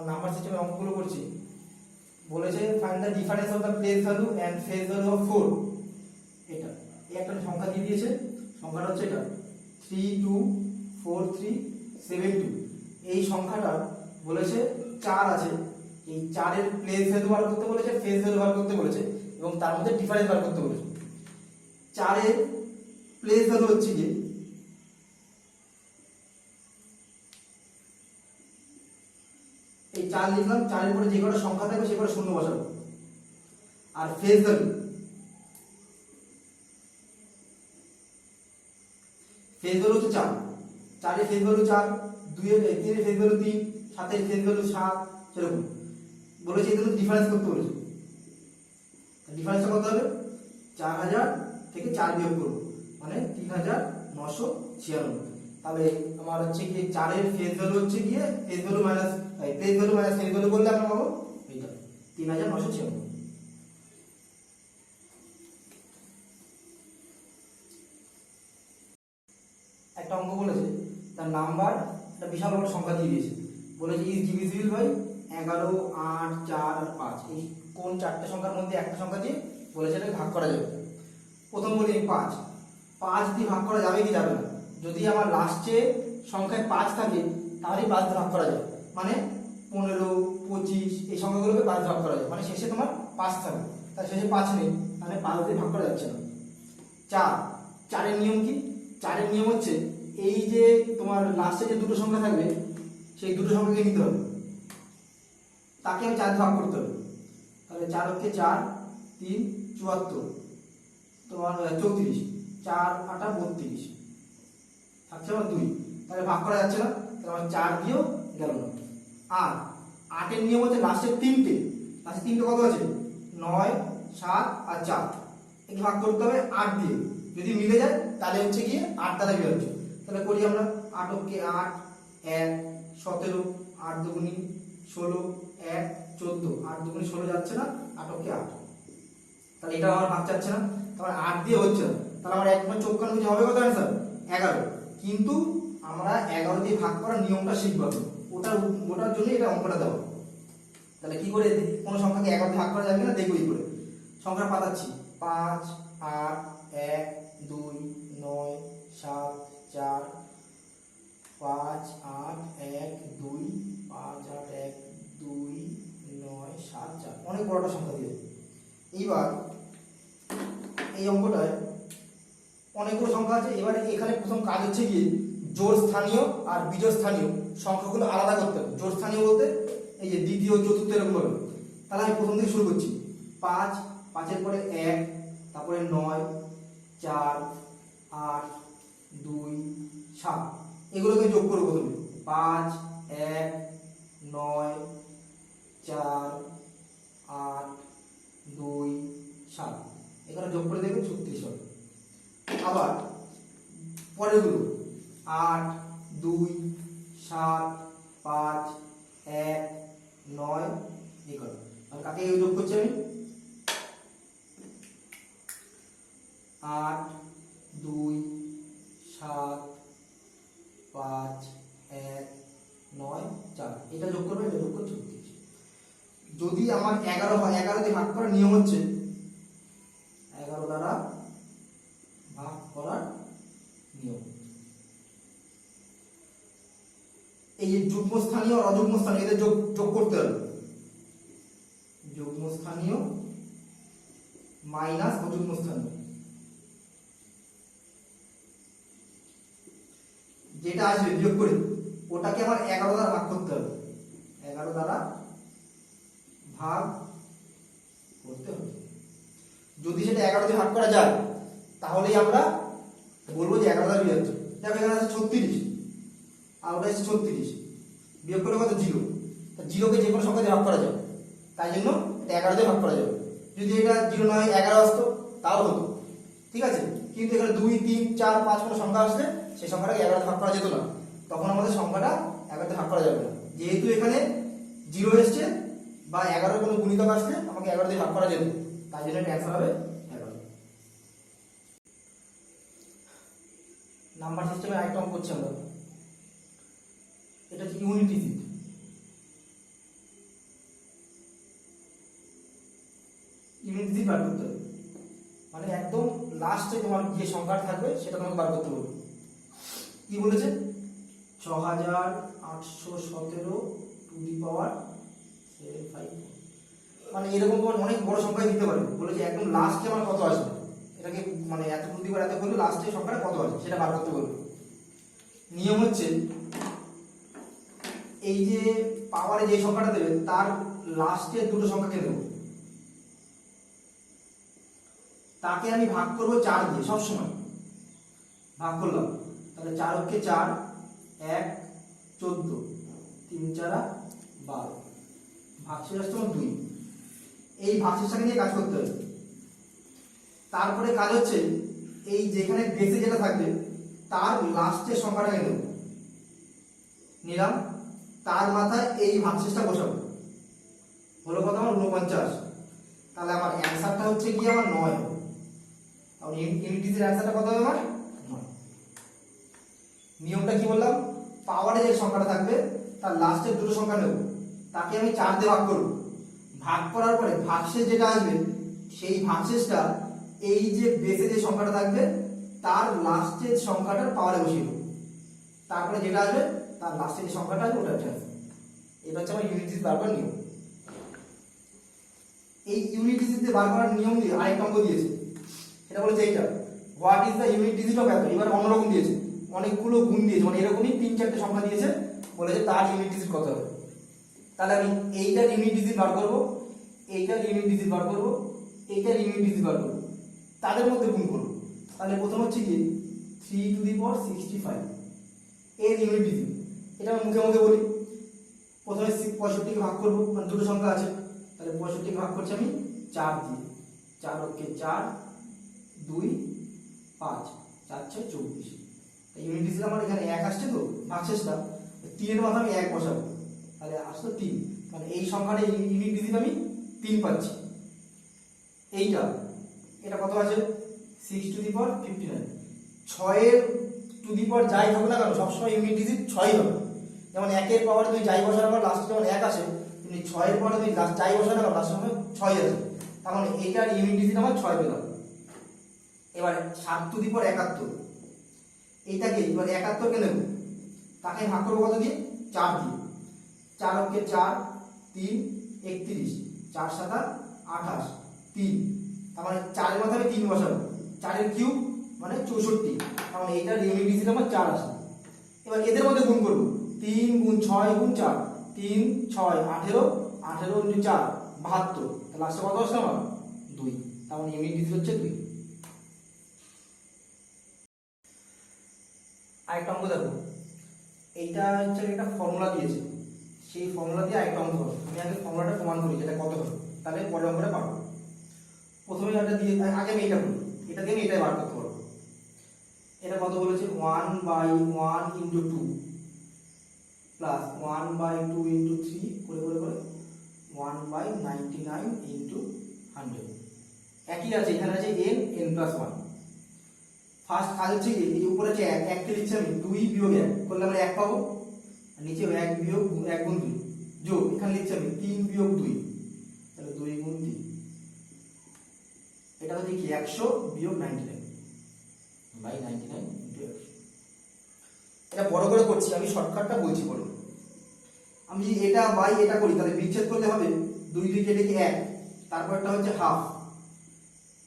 Number সিস্টেমের অঙ্কগুলো করছি। বলেছে find the difference of the place value and face value of 4। এটা এই একটা সংখ্যা দিয়ে দিয়েছে, সংখ্যাটা হচ্ছে এটা 324372। এই সংখ্যাটা বলেছে 4 আছে, এই 4 এর প্লেস ভ্যালু বার করতে বলেছে, ফেজ ভ্যালু বার করতে বলেছে এবং তার মধ্যে ডিফারেন্স বার করতে বলেছে। 4 এর প্লেস ভ্যালু হচ্ছে কি এই 4 লিখলাম, 4 এর পরে যে কটা সংখ্যা থাকবে সে কটা শূন্য বসাবো। আর ফেজ ভ্যালু হচ্ছে 4, 4 এর ফেজ ভ্যালু 4, 2 এর 3 এর ফেজ ভ্যালু 3, 7 এর ফেজ ভ্যালু 7, সেরকম বলেছে। এগুলো ডিফারেন্স করতে বলেছে। ডিফারেন্সটা কত হবে? 4000 থেকে 4 বিয়োগ করব, মানে 3996। তাহলে আমার হচ্ছে কি 4 এর ফেজ ভ্যালু হচ্ছে গিয়ে phase value minus phase value করলে আমরা পাবো এইটা 3996। একটা অঙ্ক বলেছে, তার নাম্বার একটা বিশাল বড় সংখ্যা দিয়ে দিয়েছে, বলেছে ইজ ডিভিজিবল বাই 11, 8, 4 আর 5। এই কোন চারটে সংখ্যার মধ্যে একটা সংখ্যা দিয়ে বলেছে এটাকে ভাগ করা যাবে। প্রথম বলি 5 দিয়ে ভাগ করা যাবে কি যাবে না? যদি আমার লাস্টে সংখ্যায় 5 থাকে তাহলেই 5 দিয়ে ভাগ করা যায়, মানে 15, 25 এই সংখ্যাগুলোকে 5 ভাগ করা যায়, মানে শেষে তোমার 5 থাকবে। তার শেষে 5 নেই, তাহলে 5 দিয়ে ভাগ করা যাচ্ছে না। 4 এর নিয়ম কি? 4 এর নিয়ম হচ্ছে এই যে তোমার লাস্টে যে দুটো সংখ্যা থাকবে সেই দুটো সংখ্যাকে নিতে হবে, তাকে আমি 4 দিয়ে ভাগ করতে হবে। তাহলে 4 হচ্ছে 4, 3, 74, তোমার 34, 4 8 32 থাকছে আমার 2, তাহলে ভাগ করা যাচ্ছে না, তাহলে আমার 4 দিয়েও গেল না। আর 8 এর নিয়ম হচ্ছে লাস্টের তিনটে কত আছে? 9, 7 আর 4, একে ভাগ করতে হবে 8 দিয়ে। যদি মিলে যায় তাহলে হচ্ছে গিয়ে 8 দ্বারা বিয়োগ হচ্ছে। তাহলে করি আমরা 8 কে 8, 1 17, 8 দুগুনি 16, 1 14, 8 দুগুনি 16 যাচ্ছে না, 8 কে 8, তাহলে এটা আমার ভাগ যাচ্ছে না, তাহলে 8 দিয়ে হচ্ছে না। তাহলে আমার একবার চোখ কান বুঝে হবে কত অ্যান্সার? 11। কিন্তু আমরা 11 দিয়ে ভাগ করার নিয়মটা শিখব, ওটার জন্য এটা অঙ্কটা দেওয়া। তাহলে কি করে কোন সংখ্যাকে 11 দিয়ে ভাগ করা যাবে কিনা দেখব। এই করে সংখ্যা পাতাচ্ছি 5, 8, 1, 2, 9, 7, 4, 5, 8, 1, 2, 5, 8, 1, 2, 9, 7, 4, অনেক বড়টা সংখ্যা দিয়ে। এইবার এই অঙ্কটায় অনেকগুলো সংখ্যা আছে। এবারে এখানে প্রথম কাজ হচ্ছে কি জোড় স্থানীয় আর বিজোড় স্থানীয় সংখ্যাগুলো আলাদা করতে হবে। জোড় স্থানীয় বলতে এই যে দ্বিতীয়, চতুর্থ এরকম হবে। তাহলে আমি প্রথম থেকে শুরু করছি। 5, 5 এর পরে 1, তারপরে 9, 4, 8, 2, 7, এগুলোকে যোগ করবো প্রথমে। 5, 1, 9, 4, 8, 2, 7, এখানে যোগ করে দেখবেন 36 হবে। আবার পরেরগুলো 8, 2, 7, 5, 1, 9, এই কত? আর কাকে যোগ করছি আমি? 8, 2, 7, 5, 1, 9, 4, এটা যোগ করবে, এটা যোগ করে 36। যদি আমার 11 হয়, 11 দিয়ে ভাগ করার নিয়ম হচ্ছে 11 দ্বারা ভাগ করার নিয়ম। এই যে যুগ্ম স্থানীয় আর অযুগ্ম স্থানীয় এদের যোগ করতে হবে। যুগ্ম স্থানীয় মাইনাস অযুগ্ম স্থানীয়, যেটা আসবে বিয়োগ করে ওটাকে আমার 11 দ্বারা ভাগ করতে হবে। 11 দ্বারা ভাগ করতে হবে। যদি সেটা 11 দিয়ে ভাগ করা যায় তাহলেই আমরা বলবো যে 11 দ্বারা বিয়োগ হচ্ছে। দেখো এখানে আছে 36 আর ওটা আছে 36, বিয়োগ করলে কত? 0। তা 0 কে যে কোনো সংখ্যা দিয়ে ভাগ করা যায়, তাই জন্য এটা 11 দিয়ে ভাগ করা যাবে। যদি এটা 0 নয় 11 আসতো তাও হতো, ঠিক আছে। কিন্তু এখানে 2, 3, 4, 5 কোনো সংখ্যা আসলে সেই সংখ্যাটাকে 11 দিয়ে ভাগ করা যেত না, তখন আমাদের সংখ্যাটা 11 দিয়ে ভাগ করা যাবে না। যেহেতু এখানে 0 এসছে বা 11 কোনো গুণিতক আসলে আমাকে 11 দিয়ে ভাগ করা যেত, তাই জন্য এটা অ্যান্সার হবে 11। নাম্বার সিস্টেমে আরেকটা অঙ্ক করছি আমরা, এটা হচ্ছে ইউনিটি সিট। বার করতে হবে, মানে একদম লাস্টে তোমার যে সংখ্যাটা থাকবে সেটা তোমাকে বার করতে হবে। কি বলেছে? 6817 টু দি পাওয়ার 754, মানে এরকম তোমার অনেক বড় সংখ্যা দিতে পারে। বলেছে একদম লাস্টে আমার কত আসবে, এটাকে মানে এত টু দি পাওয়ার এত করলে লাস্টে সংখ্যাটা কত আসবে সেটা বার করতে বলবে। নিয়ম হচ্ছে এই যে পাওয়ারে যে সংখ্যাটা দেবে তার লাস্টের দুটো সংখ্যাকে দেব, তাকে আমি ভাগ করব 4 দিয়ে, সবসময় ভাগ করলাম। তাহলে 4 অক্ষে 4, 1 14, 3 4 12, ভাগশেষ আসছে আমার 2। এই ভাগশেষটাকে নিয়ে কাজ করতে হবে। তারপরে কাজ হচ্ছে এই যেখানে বেসে যেটা থাকবে তার লাস্টের সংখ্যাটাকে নেব, নিলাম, তার মাথায় এই ভাগশেষটা বসাবো। হলো কত আমার 49। তাহলে আমার অ্যান্সারটা হচ্ছে কি আমার 9 হবে। তাহলে ইউনিট ডিজিটের অ্যান্সারটা কত হবে আমার 9। নিয়মটা কি বললাম? পাওয়ারে যে সংখ্যাটা থাকবে তার লাস্টের দুটো সংখ্যা নেব, তাকে আমি 4 দিয়ে ভাগ করব। ভাগ করার পরে ভাগশেষ যেটা আসবে সেই ভাগশেষটা এই যে বেসে যে সংখ্যাটা থাকবে তার লাস্টের সংখ্যাটার পাওয়ারে বসিয়ে দেব। তারপরে যেটা আসবে তার লাস্টের যে সংখ্যাটা আসবে ওটা হচ্ছে এটা হচ্ছে আমার ইউনিট ডিজিট বার করার নিয়ম। এই ইউনিট ডিজিট বার করার নিয়ম দিয়ে আরেকটা অঙ্ক দিয়েছে, এটা বলেছে এইটা what is the unit digit of এত। এবার অন্যরকম দিয়েছে, অনেকগুলো গুণ দিয়েছে, মানে এরকমই 3-4টে সংখ্যা দিয়েছে, বলেছে তার ইউনিট ডিজিট কত হবে। তাহলে আমি এইটার ইউনিট ডিজিট বার করব, এইটার ইউনিট ডিজিট বার করব, এইটার ইউনিট ডিজিট বার করব, তাদের মধ্যে গুণ করব। তাহলে প্রথম হচ্ছে কি 3 টু দি পাওয়ার 65 এর ইউনিট ডিজিট, এটা আমি মুখে মুখে বলি। প্রথমে 65 কে ভাগ করব, মানে দুটো সংখ্যা আছে, তাহলে 65 কে ভাগ করছি আমি 4 দিয়ে, 4 অক্ষে 4, 2 5, 4 6 24। ইউনিট ডিজিট আমার এখানে 1 আসছে, তো ভাগশেষটা 3 এর মাথায় আমি 1 বসাবো, তাহলে আসলো 3, মানে এই সংখ্যাটা ইউনিট ডিজিট আমি 3 পাচ্ছি। এইটা এটা কত আছে 6 টু দি পাওয়ার 59। 6 এর টু দি পাওয়ার যাই হবে না কেন সবসময় ইউনিট ডিজিট 6 হবে। যেমন 1 এর পাওয়ার তুমি যাই বসানো আমার লাস্টে যখন 1 আসে, তুমি 6 এর পাওয়ার তুমি লাস্ট যাই বসানো আমার লাস্টে সময় 6 আসে, তার মানে এইটার ইউনিট ডিজিট আমার 6 পেলাম। এবার 7 টু দি পাওয়ার 71, এইটাকে এবার 71 কে নেব, তাকে ভাগ করবো কত দিয়ে 4 দিয়ে, 4 অক্ষে 4, 3 31, 4 7 28, 3, তার মানে 4 এর মাথায় আমি 3 বসাবো, 4 এর কিউব মানে 64, তার মানে এইটার ইউনিট ডিজিট আমার 4 আসে। এবার এদের মধ্যে গুণ করব, 3 গুণ 6 গুণ 4, 3 6 18, 18 গুণ 4 72, তাহলে লাস্টে কত আসছে আমার 2, তার মানে ইউনিট ডিজিট হচ্ছে 2। আরেকটা অঙ্ক দেখো, এইটা হচ্ছে একটা ফর্মুলা দিয়েছে, সেই ফর্মুলা দিয়ে আরেকটা অঙ্ক করো। আমি আগে ফর্মুলাটা প্রমাণ করি যেটা কত হবে, তাহলে পরের অঙ্কটা পাবো। প্রথমে এটা দিয়ে আগে আমি এটা করি, এটা দিয়ে আমি এটাই বার করতে পারবো। এটা কত বলেছে 1/1 * 2 প্লাস 1/2 * 3 করে করে করে 1/99 * 100। একই আছে, এখানে আছে n n+1। ফার্স্ট কাজ হচ্ছে কি এই উপরে আছে 1, 1 কে লিখছি আমি 2 বিয়োগ 1 করলে আমরা 1 পাবো, আর নিচে 1 বিয়োগ 1 গুণ 2 যোগ এখানে লিখছি আমি 3 বিয়োগ 2, তাহলে 2 গুণ 3, এটা হচ্ছে কি 100 বিয়োগ 99/99 * 100। এটা বড় করে করছি, আমি শর্টকাটটা বলছি পরে। আমি যদি এটা বাই এটা করি তাহলে বিচ্ছেদ করলে হবে 2 2 কেটে গিয়ে 1, তারপরটা হচ্ছে হাফ,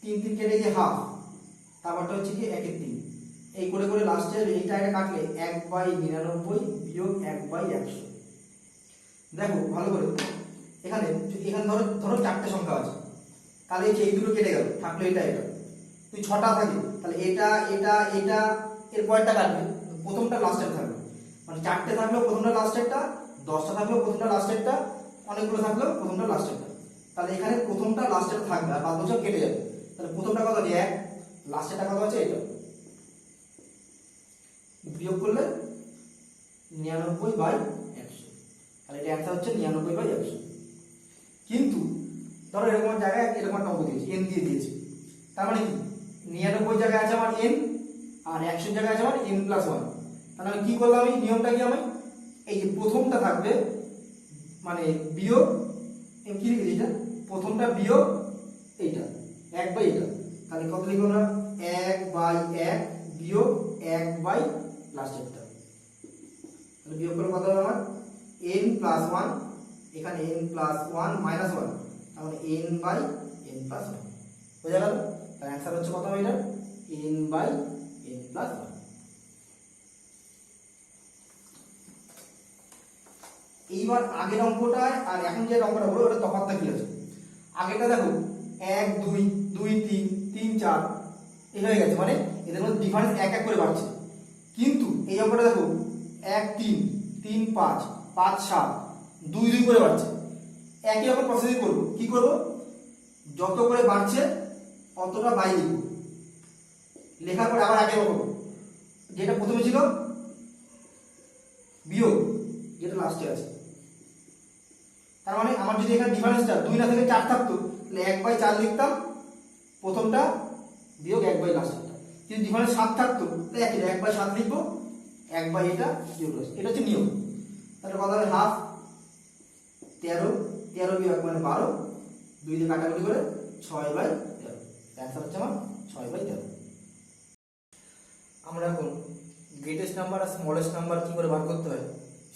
3 3 কেটে গিয়ে হাফ, তারপরটা হচ্ছে কি 1 এর 3, এই করে করে লাস্টে এইটা এটা কাটলে 1/99 বিয়োগ 1/100। দেখো ভালো করে, এখানে এখানে ধরো 4টে সংখ্যা আছে, তাহলে এই দুটো কেটে গেল, থাকলো এটা এটা, তুই 6টা থাকে তাহলে এটা এটা এটা এর পরেরটা কাটবে, প্রথমটা লাস্টের থাকবে, মানে 4টে থাকলো প্রথমটা লাস্টেরটা, 10টা থাকলো প্রথমটা লাস্টেরটা, অনেকগুলো থাকলো প্রথমটা লাস্টেরটা, তাহলে এখানে প্রথমটা লাস্টেরটা থাকবে আর বাদ সব কেটে যাবে। তাহলে প্রথমটা কত আছে 1, লাস্টেরটা কত আছে এটা, বিয়োগ করলে 99/100, তাহলে এটা অ্যান্সার হচ্ছে 99/100। কিন্তু ধরো এরকম জায়গায় এরকম একটা অঙ্ক দিয়েছে, n দিয়ে দিয়েছে, তার মানে কি 99 জায়গায় আছে আমার n আর 100 জায়গায় আছে আমার n+1। তাহলে আমি কি করলাম, এই নিয়মটা কি, আমি এই যে প্রথমটা থাকবে মানে বিয়োগ কি লিখেছি এটা, প্রথমটা বিয়োগ এইটা, 1 বাই এটা, তাহলে কত লিখবো আমরা 1 বাই 1 বিয়োগ 1 বাই লাস্টেরটা, তাহলে বিয়োগ করলে কত হবে আমার n প্লাস 1, এখানে n প্লাস 1 মাইনাস 1, তাহলে n বাই n প্লাস 1 বোঝা গেল। তার অ্যান্সার হচ্ছে কত হবে এটা n বাই n প্লাস 1। এইবার আগের অঙ্কটায় আর এখন যে অঙ্কটা বলো ওটা তফাৎটা কি আছে। আগেটা দেখো 1 2 2 3 3 4 এই হয়ে গেছে, মানে এদের মধ্যে ডিফারেন্স এক এক করে বাড়ছে। কিন্তু এই অঙ্কটা দেখো 1 3 3 5 5 7 2 2 করে বাড়ছে। একই রকম প্রসেসিং করব, কি করব যত করে বাড়ছে অতটা বাই লিখব, লেখার পরে আবার একই রকম যেটা প্রথমে ছিল বিয়োগ যেটা লাস্টে আছে। তার মানে আমার যদি এখানে ডিফারেন্সটা 2 না থেকে 4 থাকতো তাহলে 1 বাই 4 লিখতাম প্রথমটা বিয়োগ 1 বাই লাস্টেরটা। যদি ডিফারেন্স 7 থাকতো তাহলে একই 1 বাই 7 লিখবো 1 বাই এটা বিয়োগ লাস্ট, এটা হচ্ছে নিয়ম। তাহলে কত হবে হাফ 13 13 বিয়োগ মানে 12, 2 দিয়ে কাটাকুটি করে 6 বাই 13, অ্যান্সার হচ্ছে আমার 6 বাই 13। আমরা এখন গ্রেটেস্ট নাম্বার আর স্মলেস্ট নাম্বার কি করে বার করতে হয়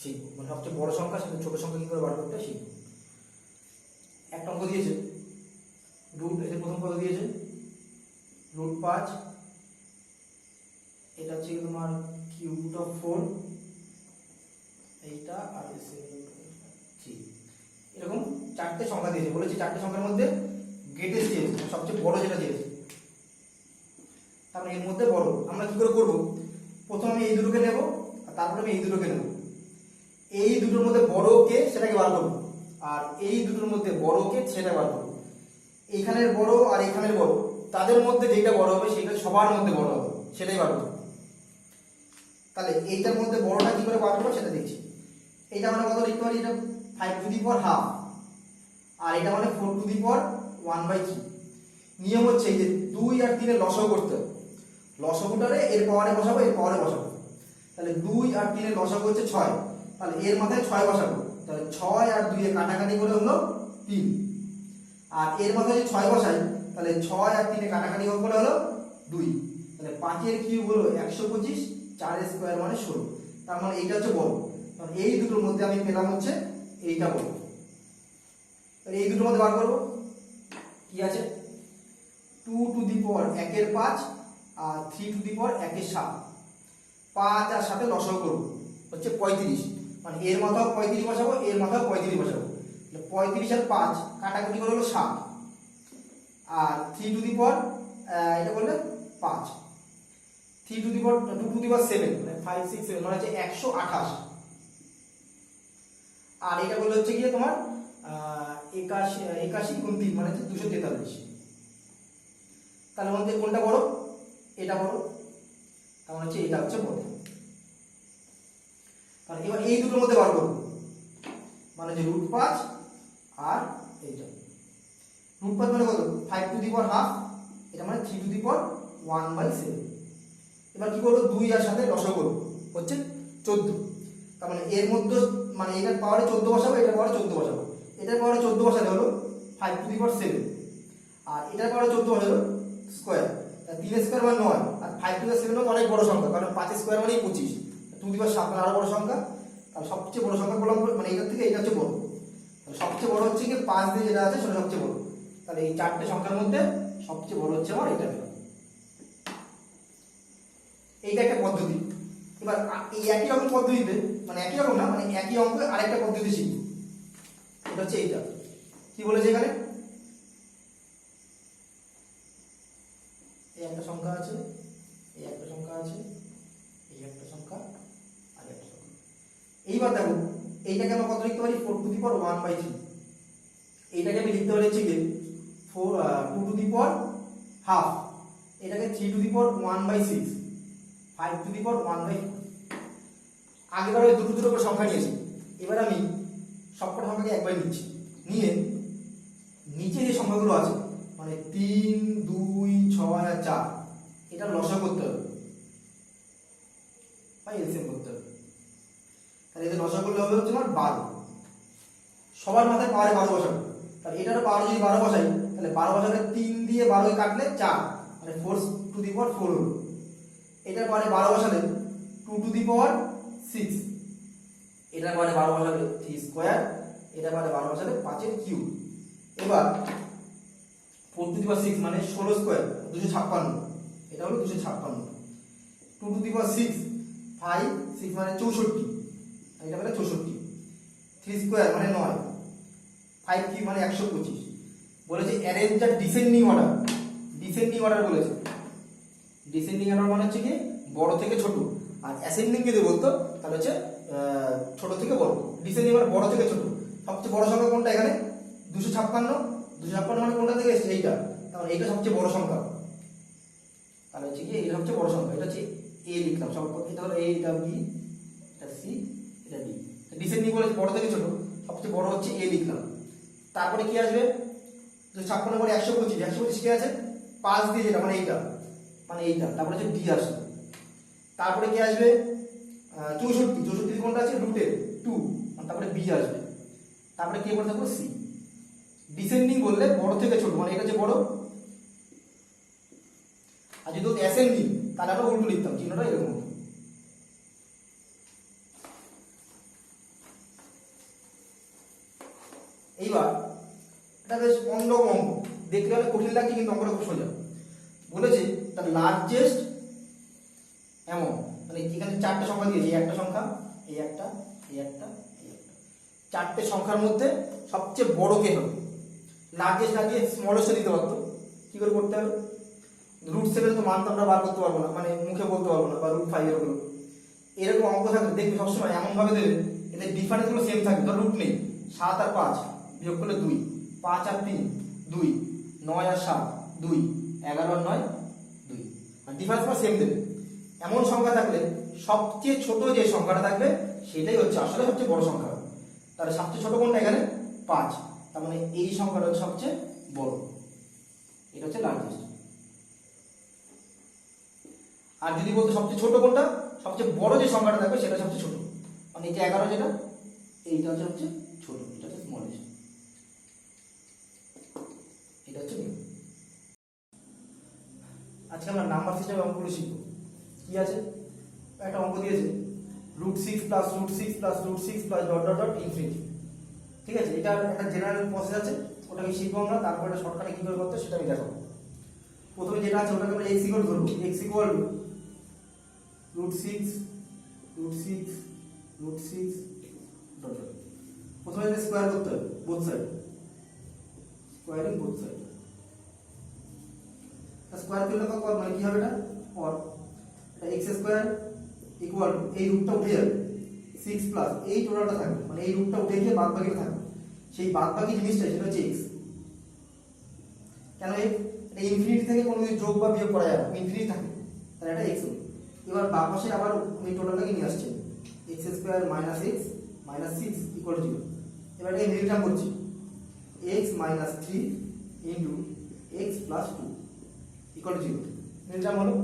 শিখবো, মানে সবচেয়ে বড় সংখ্যা সাথে ছোট সংখ্যা কি করে বার করতে হয় শিখবো। একটা অঙ্ক দিয়েছে রুট, এই যে প্রথম কত দিয়েছে √5, এটা হচ্ছে তোমার √4 এইটা আর এরকম চারটে সংখ্যা দিয়েছে, বলেছি চারটে সংখ্যার মধ্যে গ্রেটেস্ট দিয়েছে সবচেয়ে বড় যেটা দিয়েছে, তারপরে এর মধ্যে বড় আমরা কি করে করব, প্রথমে আমি এই দুটোকে নেব আর তারপরে আমি এই দুটোকে নেব, এই দুটোর মধ্যে বড় কে সেটাকে বার করব আর এই দুটোর মধ্যে বড় কে সেটা বার করব। এইখানের বড় আর এইখানের বড় তাদের মধ্যে যেটা বড় হবে সেটা সবার মধ্যে বড় হবে সেটাই বার করব। তাহলে এইটার মধ্যে বড়টা কি করে বার করব সেটা দেখছি। এইটা আমরা কত লিখতে পারি, এটা 5 টু দি পাওয়ার হাফ আর এটা মানে 4 টু দি পাওয়ার 1/3। নিয়ম হচ্ছে এই যে 2 আর 3 এর লসাগু করতে হবে, লসাগুটারে এর পাওয়ারে বসাবো এর পাওয়ারে বসাবো, তাহলে 2 আর 3 এর লসাগু হচ্ছে 6, তাহলে এর মাথায় 6 বসাবো, তাহলে 6 আর 2 এর কাটাকাটি করে হলো 3, আর এর মাথায় যদি 6 বসাই তাহলে 6 আর 3 এর কাটাকাটি করে হলো 2, তাহলে 5 এর কিউব হলো 125, 4 এর স্কয়ার মানে 16, তার মানে এইটা হচ্ছে বড়। কারণ এই দুটোর মধ্যে আমি পেলাম হচ্ছে এইটা বড়, তাহলে এই দুটোর মধ্যে বার করব কি আছে 2 টু দি পাওয়ার 1 এর 5 আর 3 টু দি পাওয়ার 1 এর 7, 5 আর 7 এর লসাগু করব হচ্ছে 35, মানে এর মাথাও 35 বসাবো এর মাথাও 35 বসাবো, তাহলে 35 আর 5 কাটাকুটি করে হলো 7 আর 3 টু দি পাওয়ার এটা করলে 5, 3 to the power 2 to the পাওয়ার 7 মানে 5 6 7 মানে হচ্ছে 128, আর এটা করলে হচ্ছে কি তোমার 81 গুণ 3 মানে হচ্ছে 243। তাহলে মধ্যে কোনটা বড়, এটা বড়, তার মানে হচ্ছে এটা হচ্ছে বড়। তাহলে এবার এই দুটোর মধ্যে বার করব, মানে যে √5 আর এইটা, √5 মানে কত 5 টু দি পাওয়ার হাফ, এটা মানে 3 টু দি পাওয়ার 1/7। এবার কি করব 2 আর সাথে লসাগু করব হচ্ছে 14, তার মানে এর মধ্যে মানে এটার পাওয়ারে 14 বসাবো এটার পাওয়ারে 14 বসাবো, এটার পাওয়ারে 14 বসালে হলো 5 টু দি পাওয়ার 7 আর এটার পাওয়ারে 14 বসালে হলো স্কয়ার, তাহলে 3 স্কয়ার মানে 9 আর 5 টু দি পাওয়ার 7 অনেক বড় সংখ্যা, কারণ 5 স্কয়ার মানে 25, 2 টু দি পাওয়ার 7 মানে আরো বড় সংখ্যা। তাহলে সবচেয়ে বড় সংখ্যা বললাম মানে এটার থেকে এটা হচ্ছে বড়, তাহলে সবচেয়ে বড় হচ্ছে কি 5 দিয়ে যেটা আছে সেটা সবচেয়ে বড়, তাহলে এই চারটে সংখ্যার মধ্যে সবচেয়ে বড় হচ্ছে আমার এটা। এইটা একটা পদ্ধতি। এবার এই একই রকম পদ্ধতিতে মানে একই রকম না মানে একই অঙ্কে আরেকটা পদ্ধতি শিখব, এটা হচ্ছে এইটা কি বলেছে এখানে এই একটা সংখ্যা আছে এই একটা সংখ্যা আছে এই একটা সংখ্যা আর একটা সংখ্যা। এইবার দেখো এইটাকে আমরা কত লিখতে পারি 4 টু দি পাওয়ার 1/3, এইটাকে আমি লিখতে পারি হচ্ছে কি 2 টু দি পাওয়ার হাফ, এটাকে 3 to the power 1/6, 5 to the পাওয়ার 1/4। আগেবার ওই দুটো দুটো করে সংখ্যা নিয়েছি, এবার আমি সবকটা সংখ্যাকে একবার নিচ্ছি, নিয়ে নিচে যে সংখ্যাগুলো আছে মানে 3 2 6 আর 4 এটা লসাগু করতে হবে বা এলসিএম করতে হবে, তাহলে এদের লসাগু করলে হবে হচ্ছে আমার 12, সবার মাথায় পাওয়ারে 12 বসাবো, তাহলে এটারও পাওয়ারে যদি 12 বসাই তাহলে 12 বসালে 3 দিয়ে 12 কাটলে 4, মানে 4 টু দি পাওয়ার 4 হলো। এটার পরে 12 বসালে 2 টু দি পাওয়ার 6, এটার পরে 12 বসালে 3 স্কয়ার, এটার পরে 12 বসালে 5 এর কিউব। এবার 4 টু দি পাওয়ার 6 মানে 16 স্কয়ার 256, এটা হলো 256। 2 টু দি পাওয়ার 6 5 6 মানে 64, এটা মানে 64। 3 স্কয়ার মানে 9, 5 কিউব মানে 125। বলেছে arrange the descending order, descending order বলেছে। ডিসেন্ডিং অর্ডার মানে হচ্ছে কি বড় থেকে ছোট, আর অ্যাসেন্ডিং যদি বলতো তাহলে হচ্ছে ছোট থেকে বড়। ডিসেন্ডিং মানে বড় থেকে ছোট। সবচেয়ে বড় সংখ্যা কোনটা এখানে? 256। 256 মানে কোনটা থেকে এসেছে? এইটা, তাহলে এইটা সবচেয়ে বড় সংখ্যা। তাহলে হচ্ছে কি এটা সবচেয়ে বড় সংখ্যা, এটা হচ্ছে এ লিখলাম সব, এটা হলো এ, এটা বি, এটা সি, এটা ডি। ডিসেন্ডিং বলে বড় থেকে ছোট, সবচেয়ে বড় হচ্ছে এ লিখলাম। তারপরে কি আসবে? 256 পরে 125, 125 কি আছে 5 দিয়ে, যেটা মানে এইটা, মানে এইটা। তারপরে হচ্ছে ডি আসবে। তারপরে কি আসবে? 64, 64 কোনটা আছে? রুটে 2, তারপরে বি আসবে। তারপরে কি পড়ে থাকবে? সি। ডিসেন্ডিং বললে বড় থেকে ছোট, মানে এটা হচ্ছে বড়। আর যদি অ্যাসেন্ডিং তাহলে আমরা উল্টো লিখতাম, চিহ্নটা এরকম। এইবার এটা বেশ অন্যরকম অঙ্ক, দেখতে হলে কঠিন লাগছে কিন্তু অঙ্কটা খুব সোজা। বলেছে দ্য লার্জেস্ট এমন, মানে এখানে 4টে সংখ্যা দিয়েছে, এই একটা সংখ্যা, এই একটা, এই একটা, এই একটা, 4টে সংখ্যার মধ্যে সবচেয়ে বড় কে হবে? লার্জেস্ট না দিয়ে স্মলেস্ট দিতে পারতো। কি করে করতে হবে? রুট 7 তো মান তো আমরা বার করতে পারবো না, মানে মুখে বলতে পারবো না, বা রুট 5 এরকম এরকম অঙ্ক থাকলে দেখবে সবসময় এমন ভাবে দেবে এদের ডিফারেন্স গুলো সেম থাকবে। ধর রুট নেই, 7 আর 5 বিয়োগ করলে 2, 5 আর 3 2, 9 আর 7 2, 11 আর 9 2, আর ডিফারেন্স গুলো সেম দেবে। এমন সংখ্যা থাকলে সবচেয়ে ছোট যে সংখ্যাটা থাকবে সেটাই হচ্ছে আসলে সবচেয়ে বড় সংখ্যা। তাহলে সবচেয়ে ছোট কোনটা? এখানে 5, তার মানে এই সংখ্যাটা হচ্ছে সবচেয়ে বড়, এটা হচ্ছে লার্জেস্ট। আর যদি বলতে সবচেয়ে ছোট কোনটা, সবচেয়ে বড় যে সংখ্যাটা থাকবে সেটা সবচেয়ে ছোট, মানে এই যে 11 যেটা, এইটা হচ্ছে সবচেয়ে ছোট, এটা হচ্ছে স্মলেস্ট, এটা হচ্ছে মিউ। আজকে আমরা নাম্বার সিস্টেমে অঙ্কগুলো শিখব। কি আছে? একটা অঙ্ক দিয়েছে √6 plus √6 plus √6 plus dot dot dot infinity. ঠিক আছে, এটা একটা জেনারেল প্রসেস আছে, ওটাকে শিখবো আমরা। তারপরে শর্টকাটে কি করে করতে সেটা আমি দেখাবো। প্রথমে যেটা আছে ওটাকে আমরা x ইকুয়াল ধরবো, x ইকুয়াল √6 ডট ডট। প্রথমে এটা স্কয়ার করতে হবে both side, squaring both side. Square করলে কত মানে কি হবে? এটা অর, এটা x স্কয়ার ইকুয়াল এই রুটটা উঠে যাবে 6 প্লাস এই টোটালটা থাকবে, মানে এই রুটটা উঠে গিয়ে বাদ বাকিটা থাকবে। সেই বাদ বাকি জিনিসটা সেটা হচ্ছে x। কেন এটা ইনফিনিটি থেকে কোনো কিছু যোগ বা বিয়োগ করা যাবে না, ইনফিনিটি থাকে, তাহলে এটা x হবে। এবার বাম পাশে আবার এই টোটালটাকে নিয়ে আসছে x square minus x minus 6 equal 0। এবার এই মিল টার্ম করছি x minus 3 into x plus 2 equal 0, মিল টার্ম হলো।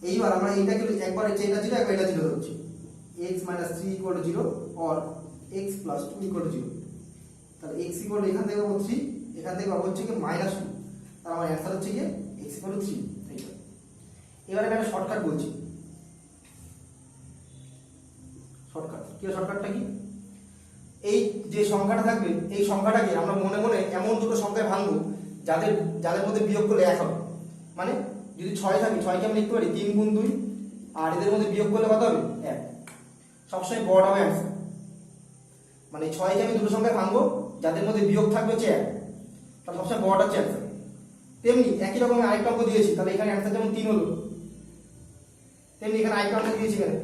এইবার আমরা এইটাকে একবার এটা ছিল একবার এটা ছিল ধরছি, x minus 3 equal 0 or x plus 2 equal 0। তাহলে x ইকুয়াল এখান থেকে পাবো 3, এখান থেকে পাবো হচ্ছে কি মাইনাস 2, তাহলে আমার অ্যান্সার হচ্ছে কি x ইকুয়াল 3। এইটা এবার আমি একটা শর্টকাট বলছি। Shortcut key? শর্টকাটটা কি? এই যে সংখ্যাটা থাকবে এই সংখ্যাটাকে আমরা মনে মনে এমন দুটো সংখ্যায় ভাঙবো যাদের যাদের মধ্যে বিয়োগ করলে 1 হবে। মানে যদি 6 থাকে 6কে আমি লিখতে পারি 3 গুণ 2, আর এদের মধ্যে বিয়োগ করলে কত হবে? 1। সবসময় বড় হবে অ্যান্সার, মানে 6কে আমি দুটো সংখ্যায় ভাঙবো যাদের মধ্যে বিয়োগ থাকবে হচ্ছে 1, তাহলে সবসময় বড়টা হচ্ছে অ্যান্সার। তেমনি একই রকম আরেকটা অঙ্ক দিয়েছি, তাহলে এখানে অ্যান্সার যেমন 3 হলো, তেমনি এখানে আরেকটা অঙ্ক দিয়েছি, এখানে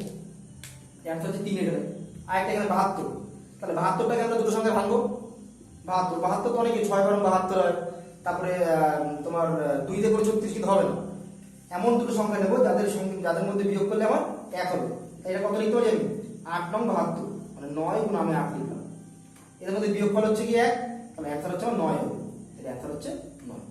অ্যান্সার হচ্ছে 3। এখানে আরেকটা এখানে 72, তাহলে 72টাকে আমরা দুটো সংখ্যায় ভাঙবো। 72 তো অনেকে 6 বারং 72 হয়, তারপরে তোমার 2 দিয়ে করে 36 কিন্তু হবে না। এমন দুটো সংখ্যা নেব যাদের মধ্যে বিয়োগ করলে আমার 1 হবে। এটা কত লিখতে পারি আমি? 8 নং 72, মানে 9 গুণ আমি 8 লিখলাম। এদের মধ্যে বিয়োগফল হচ্ছে কি 1, তাহলে অ্যান্সার হচ্ছে আমার 9 হবে। এর অ্যান্সার হচ্ছে 9।